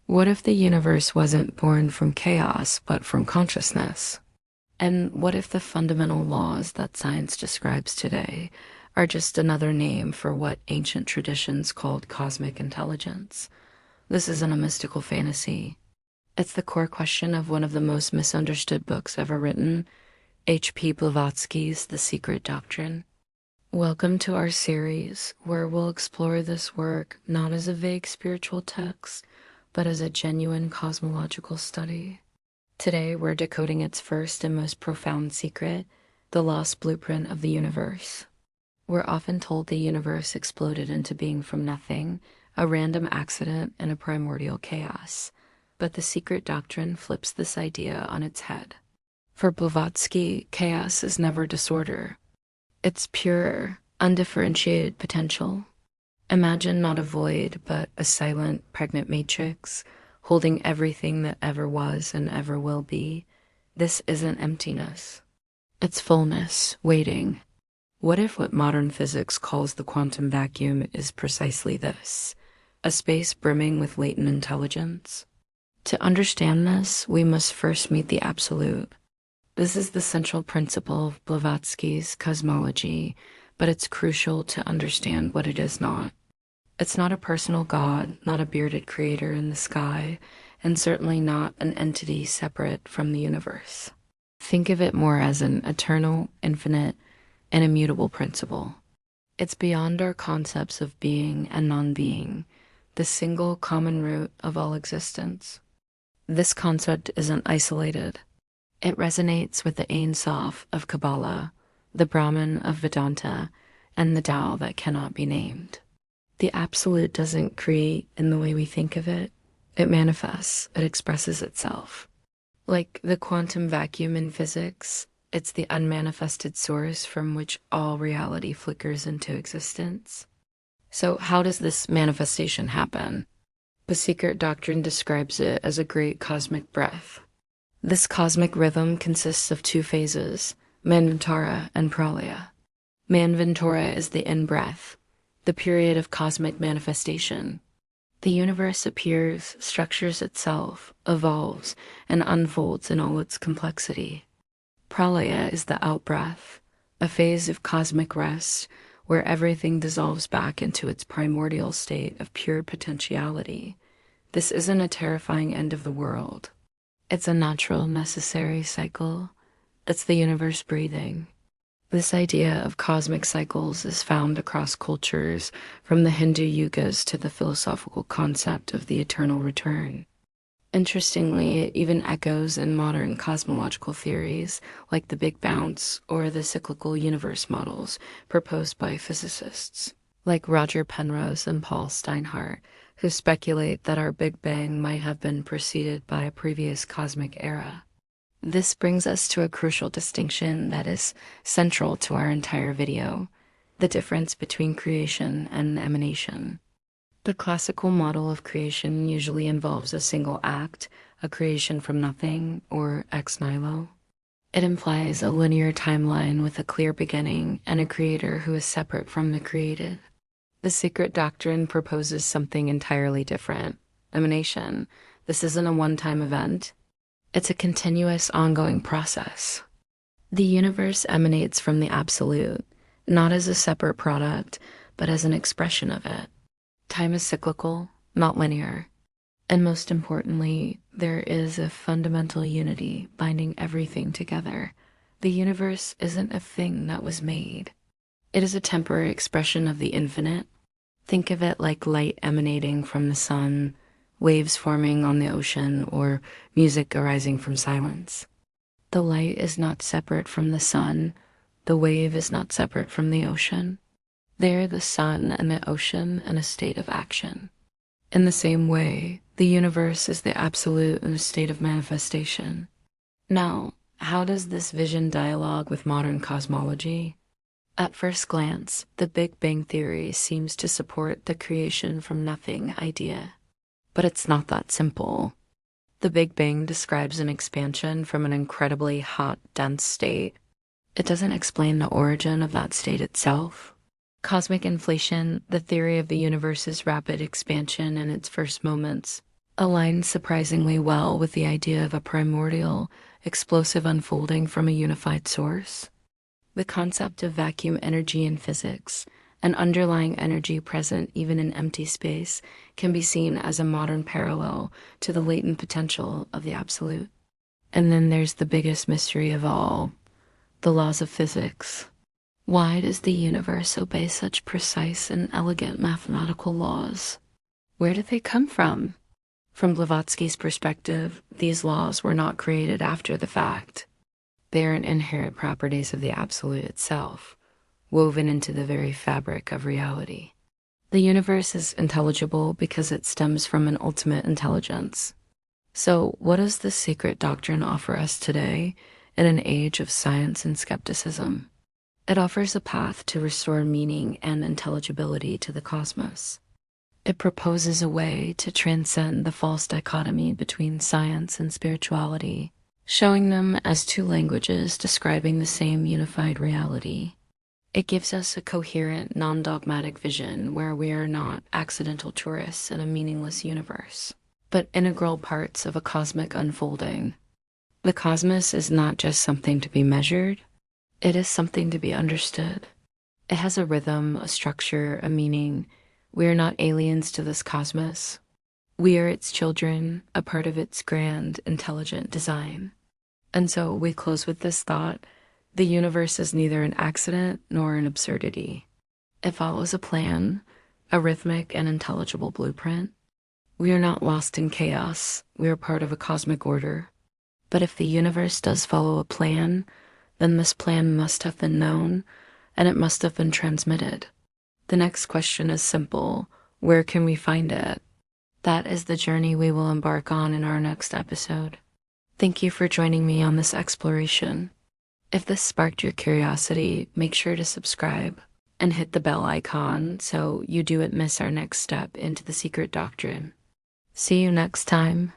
What if the universe wasn't born from chaos, but from consciousness? And what if the fundamental laws that science describes today are just another name for what ancient traditions called cosmic intelligence? This isn't a mystical fantasy. It's the core question of one of the most misunderstood books ever written, H.P. Blavatsky's The Secret Doctrine. Welcome to our series, where we'll explore this work not as a vague spiritual text, but as a genuine cosmological study. Today, we're decoding its first and most profound secret, the lost blueprint of the universe. We're often told the universe exploded into being from nothing, a random accident in a primordial chaos. But the Secret Doctrine flips this idea on its head. For Blavatsky, chaos is never disorder. It's pure, undifferentiated potential. Imagine not a void, but a silent, pregnant matrix, holding everything that ever was and ever will be. This isn't emptiness. It's fullness, waiting. What if what modern physics calls the quantum vacuum is precisely this? A space brimming with latent intelligence? To understand this, we must first meet the absolute. This is the central principle of Blavatsky's cosmology, but it's crucial to understand what it is not. It's not a personal god, not a bearded creator in the sky, and certainly not an entity separate from the universe. Think of it more as an eternal, infinite, and immutable principle. It's beyond our concepts of being and non-being, the single common root of all existence. This concept isn't isolated. It resonates with the Ein Sof of Kabbalah, the Brahman of Vedanta, and the Tao that cannot be named. The absolute doesn't create in the way we think of it. It manifests, it expresses itself. Like the quantum vacuum in physics, it's the unmanifested source from which all reality flickers into existence. So how does this manifestation happen? The Secret Doctrine describes it as a great cosmic breath. This cosmic rhythm consists of two phases, Manvantara and Pralaya. Manvantara is the in-breath, the period of cosmic manifestation. The universe appears, structures itself, evolves, and unfolds in all its complexity. Pralaya is the out-breath, a phase of cosmic rest where everything dissolves back into its primordial state of pure potentiality. This isn't a terrifying end of the world. It's a natural, necessary cycle. It's the universe breathing. This idea of cosmic cycles is found across cultures, from the Hindu yugas to the philosophical concept of the eternal return. Interestingly, it even echoes in modern cosmological theories like the Big Bounce or the cyclical universe models proposed by physicists like Roger Penrose and Paul Steinhardt, who speculate that our Big Bang might have been preceded by a previous cosmic era. This brings us to a crucial distinction that is central to our entire video, the difference between creation and emanation. The classical model of creation usually involves a single act, a creation from nothing, or ex nihilo. It implies a linear timeline with a clear beginning and a creator who is separate from the created. The Secret Doctrine proposes something entirely different. Emanation. This isn't a one-time event. It's a continuous, ongoing process. The universe emanates from the absolute, not as a separate product, but as an expression of it. Time is cyclical, not linear. And most importantly, there is a fundamental unity binding everything together. The universe isn't a thing that was made. It is a temporary expression of the infinite. Think of it like light emanating from the sun, waves forming on the ocean, or music arising from silence. The light is not separate from the sun. The wave is not separate from the ocean. They're the sun and the ocean in a state of action. In the same way, the universe is the absolute in a state of manifestation. Now, how does this vision dialogue with modern cosmology? At first glance, the Big Bang Theory seems to support the creation from nothing idea. But it's not that simple. The Big Bang describes an expansion from an incredibly hot, dense state. It doesn't explain the origin of that state itself. Cosmic inflation, the theory of the universe's rapid expansion in its first moments, aligns surprisingly well with the idea of a primordial, explosive unfolding from a unified source. The concept of vacuum energy in physics, an underlying energy present even in empty space, can be seen as a modern parallel to the latent potential of the absolute. And then there's the biggest mystery of all, the laws of physics. Why does the universe obey such precise and elegant mathematical laws? Where did they come from? From Blavatsky's perspective, these laws were not created after the fact. They are inherent properties of the absolute itself, woven into the very fabric of reality. The universe is intelligible because it stems from an ultimate intelligence. So, what does the Secret Doctrine offer us today in an age of science and skepticism? It offers a path to restore meaning and intelligibility to the cosmos. It proposes a way to transcend the false dichotomy between science and spirituality, showing them as two languages describing the same unified reality. It gives us a coherent, non-dogmatic vision where we are not accidental tourists in a meaningless universe, but integral parts of a cosmic unfolding. The cosmos is not just something to be measured, it is something to be understood. It has a rhythm, a structure, a meaning. We are not aliens to this cosmos. We are its children, a part of its grand, intelligent design. And so we close with this thought: the universe is neither an accident nor an absurdity. It follows a plan, a rhythmic and intelligible blueprint. We are not lost in chaos. We are part of a cosmic order. But if the universe does follow a plan, then this plan must have been known, and it must have been transmitted. The next question is simple: where can we find it? That is the journey we will embark on in our next episode. Thank you for joining me on this exploration. If this sparked your curiosity, make sure to subscribe and hit the bell icon so you don't miss our next step into the Secret Doctrine. See you next time.